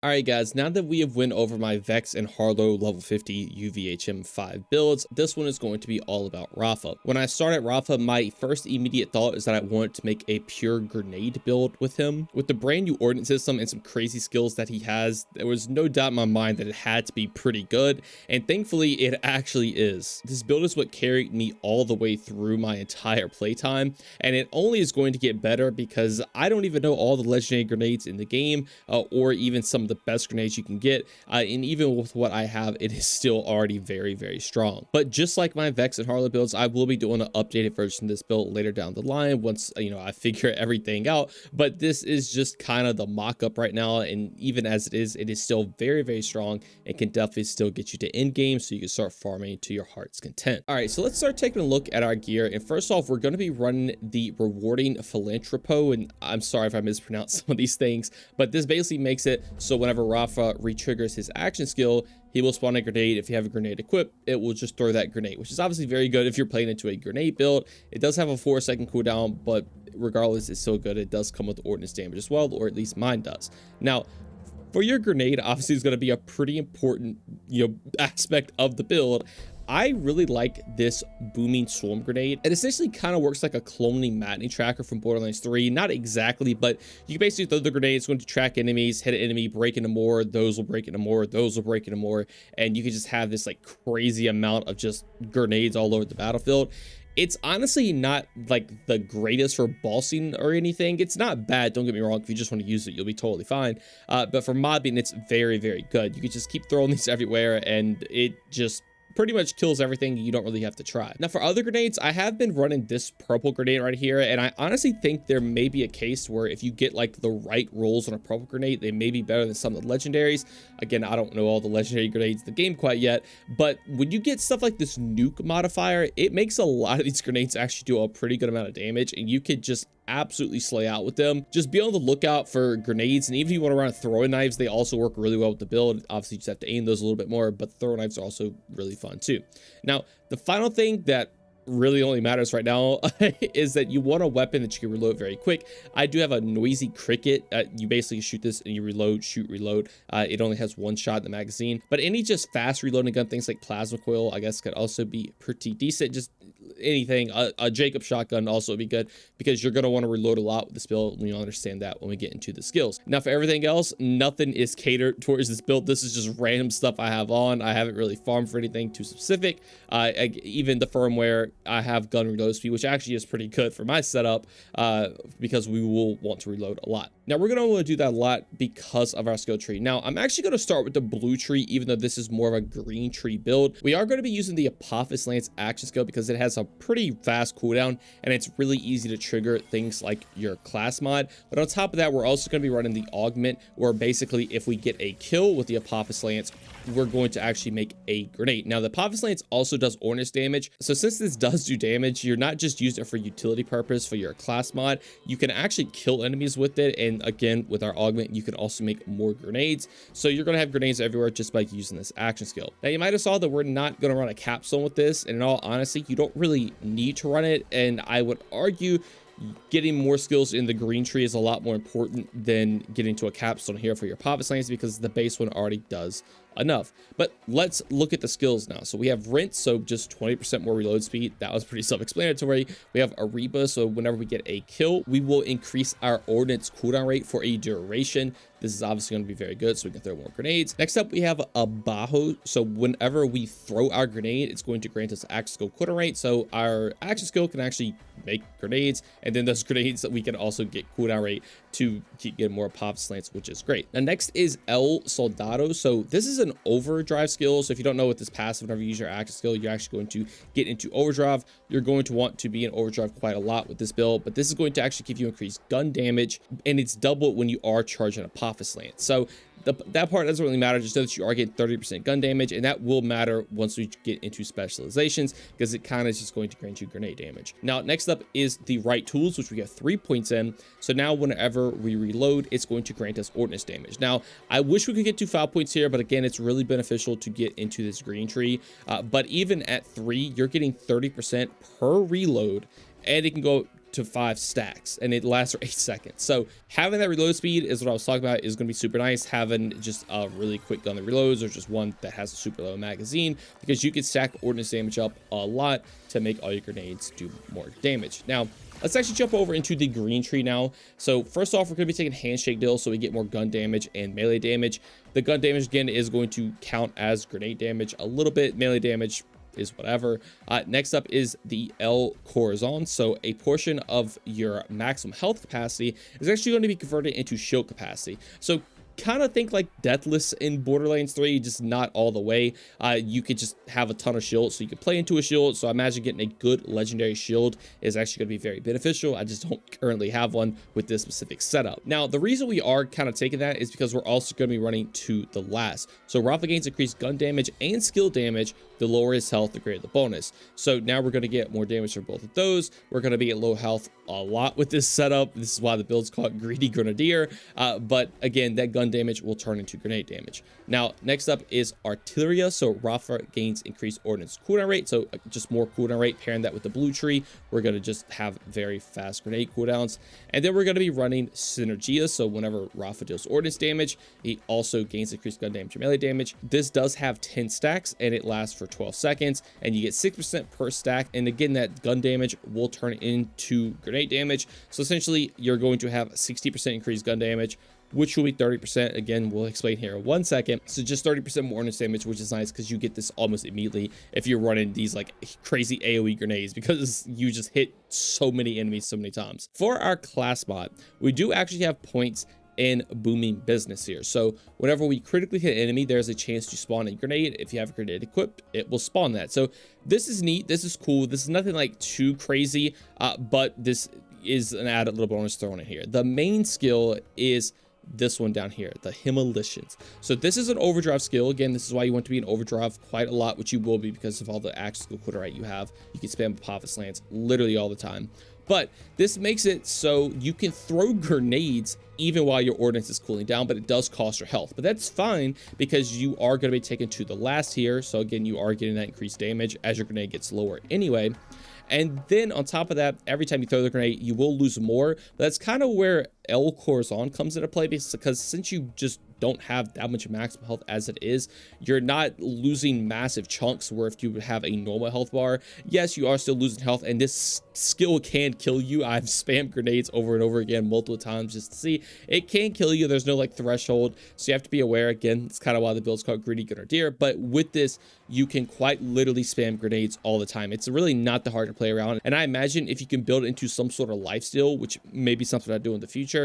Alright guys, now that we have went over my Vex and Harlow level 50 UVHM 5 builds, this one is going to be all about Rafa. When I started Rafa, my first immediate thought is that I wanted to make a pure grenade build with him. With the brand new ordnance system and some crazy skills that he has, there was no doubt in my mind that it had to be pretty good, and thankfully it actually is. This build is what carried me all the way through my entire playtime, and it only is going to get better because I don't even know all the legendary grenades in the game, or even some of the best grenades you can get, and even with what I have, it is still already very strong. But just like my Vex and Harlow builds, I will be doing an updated version of this build later down the line once I figure everything out. But this is just kind of the mock-up right now, and even as it is still very strong and can definitely still get you to end game, so you can start farming to your heart's content. All right, so let's start taking a look at our gear, and first off, we're going to be running the rewarding philanthropo, and I'm sorry if I mispronounced some of these things, but this basically makes it so whenever Rafa re-triggers his action skill, he will spawn a grenade. If you have a grenade equipped, it will just throw that grenade, which is obviously very good if you're playing into a grenade build. It does have a 4-second cooldown, but regardless, it's still good. It does come with ordnance damage as well, or at least mine does. Now, for your grenade, obviously, is going to be a pretty important, aspect of the build. I really like this booming swarm grenade. It essentially kind of works like a cloning matinee tracker from Borderlands 3. Not exactly, but you basically throw the grenade, it's going to track enemies, hit an enemy, break into more, those will break into more, those will break into more, and you can just have this like crazy amount of just grenades all over the battlefield. It's honestly not like the greatest for bossing or anything. It's not bad, don't get me wrong. If you just want to use it, you'll be totally fine. But for mobbing, it's very good. You can just keep throwing these everywhere, and it just pretty much kills everything. You don't really have to try. Now for other grenades, I have been running this purple grenade right here, and I honestly think there may be a case where if you get like the right rolls on a purple grenade, they may be better than some of the legendaries. Again, I don't know all the legendary grenades in the game quite yet, but when you get stuff like this nuke modifier, it makes a lot of these grenades actually do a pretty good amount of damage, and you could just absolutely slay out with them. Just be on the lookout for grenades, and even if you want to run throwing knives, they also work really well with the build. Obviously, you just have to aim those a little bit more, but throwing knives are also really fun too. Now, the final thing that really only matters right now is that you want a weapon that you can reload very quick. I do have a noisy cricket. You basically shoot this and you reload, shoot, reload. It only has one shot in the magazine, but any just fast reloading gun, things like plasma coil, I guess could also be pretty decent. Just anything, a Jacob shotgun also would be good, because you're going to want to reload a lot with this build, and you'll understand that when we get into the skills. Now for everything else, nothing is catered towards this build. This is just random stuff I have on. I haven't really farmed for anything too specific. Even the firmware, I have gun reload speed, which actually is pretty good for my setup, because we will want to reload a lot. Now we're going to want to do that a lot because of our skill tree. Now I'm actually going to start with the blue tree, even though this is more of a green tree build. We are going to be using the Apophis Lance action skill because it has a pretty fast cooldown, and it's really easy to trigger things like your class mod. But on top of that, we're also going to be running the augment, where basically if we get a kill with the Apophis Lance, we're going to actually make a grenade. Now the Apophis Lance also does ordnance damage, so since this does do damage, you're not just using it for utility purpose for your class mod, you can actually kill enemies with it. And again, with our augment, you can also make more grenades, so you're going to have grenades everywhere just by using this action skill. Now you might have saw that we're not going to run a capstone with this, and in all honesty, you don't really need to run it, and I would argue getting more skills in the green tree is a lot more important than getting to a capstone here for your Apophis Lance, because the base one already does enough. But let's look at the skills now. So we have Rinse, so just 20% more reload speed. That was pretty self-explanatory. We have Ariba, so whenever we get a kill, we will increase our ordnance cooldown rate for a duration. This is obviously going to be very good, so we can throw more grenades. Next up, we have a Bajo. So whenever we throw our grenade, it's going to grant us action skill cooldown rate. So our action skill can actually make grenades, and then those grenades that we can also get cooldown rate to keep getting more Apophis Lance, which is great. Now next is El Soldado. So this is an overdrive skill. So if you don't know what this passive, whenever you use your action skill, you're actually going to get into overdrive. You're going to want to be in overdrive quite a lot with this build, but this is going to actually give you increased gun damage, and it's double when you are charging Apophis Lance. So that part doesn't really matter. Just know that you are getting 30% gun damage, and that will matter once we get into specializations, because it kind of is just going to grant you grenade damage. Now next up is the right tools, which we have 3 points in. So now whenever we reload, it's going to grant us ordnance damage. Now I wish we could get to 5 points here, but again, it's really beneficial to get into this green tree. But even at 3, you're getting 30% per reload, and it can go to 5 stacks, and it lasts for 8 seconds. So having that reload speed is what I was talking about, is going to be super nice. Having just a really quick gun that reloads, or just one that has a super low magazine, because you can stack ordnance damage up a lot to make all your grenades do more damage. Now let's actually jump over into the green tree now. So first off, we're going to be taking handshake deal, so we get more gun damage and melee damage. The gun damage again is going to count as grenade damage a little bit. Melee damage is whatever. Next up is the L Corazon. So a portion of your maximum health capacity is actually going to be converted into shield capacity. So kind of think like Deathless in Borderlands 3, just not all the way. You could just have a ton of shields, so you could play into a shield. So I imagine getting a good legendary shield is actually going to be very beneficial. I just don't currently have one with this specific setup. Now, the reason we are kind of taking that is because we're also going to be running to the last. So Rafa gains increased gun damage and skill damage. The lower his health, the greater the bonus. So now we're going to get more damage for both of those. We're going to be at low health a lot with this setup. This is why the build's called Greedy Grenadier. But again, that gun damage will turn into grenade damage. Now, next up is Artilleria. So Rafa gains increased ordnance cooldown rate. So just more cooldown rate. Pairing that with the blue tree, we're going to just have very fast grenade cooldowns. And then we're going to be running Synergia. So whenever Rafa deals ordnance damage, he also gains increased gun damage and melee damage. This does have 10 stacks, and it lasts for 12 seconds, and you get 6% per stack. And again, that gun damage will turn into grenade damage. So essentially, you're going to have 60% increased gun damage, which will be 30%. Again, we'll explain here in 1 second. So just 30% more ordnance damage, which is nice because you get this almost immediately if you're running these like crazy AoE grenades, because you just hit so many enemies so many times. For our class mod, we do actually have points in booming business here. So whenever we critically hit an enemy, there's a chance to spawn a grenade. If you have a grenade equipped, it will spawn that. So this is neat. This is cool. This is nothing like too crazy, but this is an added little bonus thrown in here. The main skill is this one down here, the Demolitions. So this is an overdrive skill. Again, this is why you want to be in overdrive quite a lot, which you will be because of all the axe skill quarter right you have. You can spam Apophis Lance literally all the time. But this makes it so you can throw grenades even while your ordnance is cooling down, but it does cost your health. But that's fine because you are going to be taken to the last here. So again, you are getting that increased damage as your grenade gets lower anyway. And then on top of that, every time you throw the grenade, you will lose more. But that's kind of where El Corazon comes into play, because since you just don't have that much maximum health as it is, you're not losing massive chunks where if you would have a normal health bar, yes, you are still losing health, and this skill can kill you. I've spammed grenades over and over again multiple times just to see. It can kill you. There's no like threshold, so you have to be aware. Again, it's kind of why the build's called Greedy Grenadier, but with this, you can quite literally spam grenades all the time. It's really not that hard to play around, and I imagine if you can build it into some sort of lifesteal, which may be something I do in the future,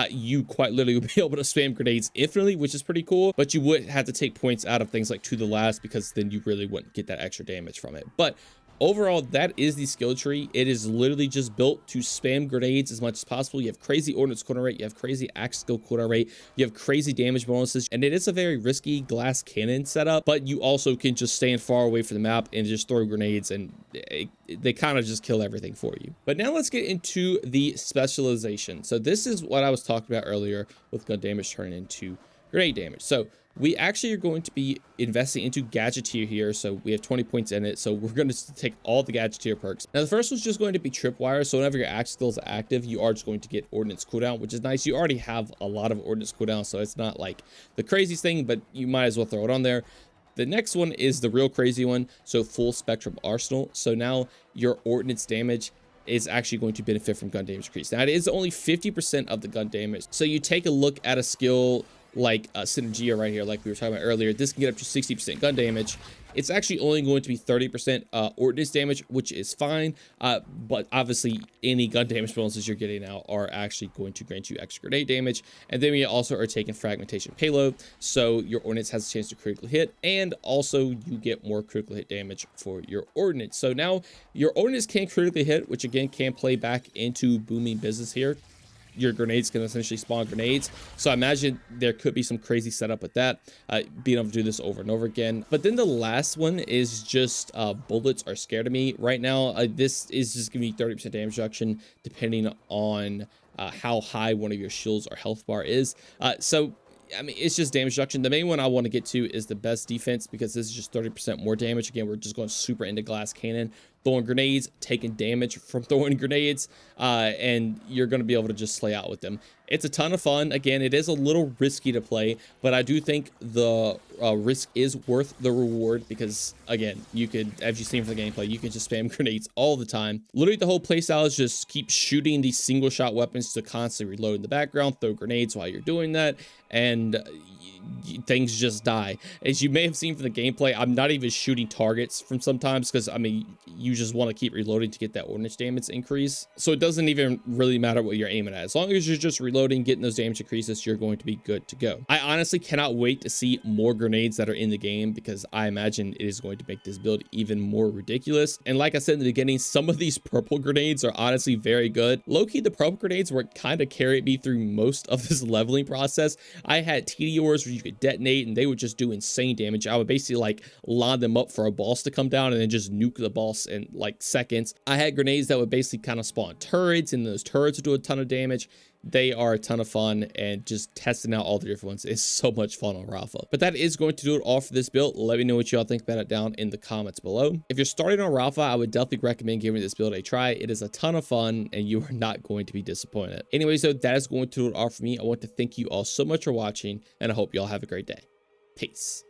you quite literally will be able to spam grenades infinitely, which is pretty cool. But you would have to take points out of things like To the Last, because then you really wouldn't get that extra damage from it. But overall, that is the skill tree. It is literally just built to spam grenades as much as possible. You have crazy ordnance cooldown rate, you have crazy axe skill cooldown rate, you have crazy damage bonuses, and it is a very risky glass cannon setup, but you also can just stand far away from the map and just throw grenades, and they kind of just kill everything for you. But now let's get into the specialization. So this is what I was talking about earlier with gun damage turning into grenade damage. So we actually are going to be investing into Gadgeteer here. So we have 20 points in it. So we're going to take all the Gadgeteer perks. Now the first one's just going to be Tripwire. So whenever your axe skill is active, you are just going to get ordnance cooldown, which is nice. You already have a lot of ordnance cooldown, so it's not like the craziest thing, but you might as well throw it on there. The next one is the real crazy one. So Full Spectrum Arsenal. So now your ordnance damage is actually going to benefit from gun damage increase. Now it is only 50% of the gun damage. So you take a look at a skill like Synergia right here, like we were talking about earlier. This can get up to 60% gun damage. It's actually only going to be 30% ordnance damage, which is fine. But obviously, any gun damage bonuses you're getting now are actually going to grant you extra grenade damage. And then we also are taking fragmentation payload, so your ordnance has a chance to critically hit, and also you get more critical hit damage for your ordnance. So now your ordnance can critically hit, which again can play back into booming business here. Your grenades can essentially spawn grenades. So I imagine there could be some crazy setup with that, being able to do this over and over again. But then the last one is just bullets are scared of me right now. This is just gonna be 30% damage reduction depending on how high one of your shields or health bar is. So I mean, it's just damage reduction. The main one I want to get to is the best defense, because this is just 30% more damage. Again, we're just going super into glass cannon. throwing grenades, taking damage from throwing grenades, and you're going to be able to just slay out with them. It's a ton of fun. Again, it is a little risky to play, but I do think the risk is worth the reward because, again, you could, as you've seen from the gameplay, you can just spam grenades all the time. Literally, the whole playstyle is just keep shooting these single shot weapons to constantly reload in the background, throw grenades while you're doing that, and things just die. As you may have seen from the gameplay, I'm not even shooting targets from sometimes because, I mean, you just want to keep reloading to get that ordnance damage increase. So it doesn't even really matter what you're aiming at. As long as you're just reloading, getting those damage increases, you're going to be good to go. I honestly cannot wait to see more grenades that are in the game because I imagine it is going to make this build even more ridiculous. And like I said in the beginning, some of these purple grenades are honestly very good. Low-key, the purple grenades were kind of carried me through most of this leveling process. I had TDORs where you could detonate and they would just do insane damage. I would basically like line them up for a boss to come down and then just nuke the boss in like seconds. I had grenades that would basically kind of spawn turrets, and those turrets would do a ton of damage. They are a ton of fun, and just testing out all the different ones is so much fun on Rafa. But that is going to do it all for this build. Let me know what y'all think about it down in the comments below. If you're starting on Rafa, I would definitely recommend giving this build a try. It is a ton of fun, and you are not going to be disappointed. Anyways, so that is going to do it all for me. I want to thank you all so much for watching, and I hope y'all have a great day. Peace.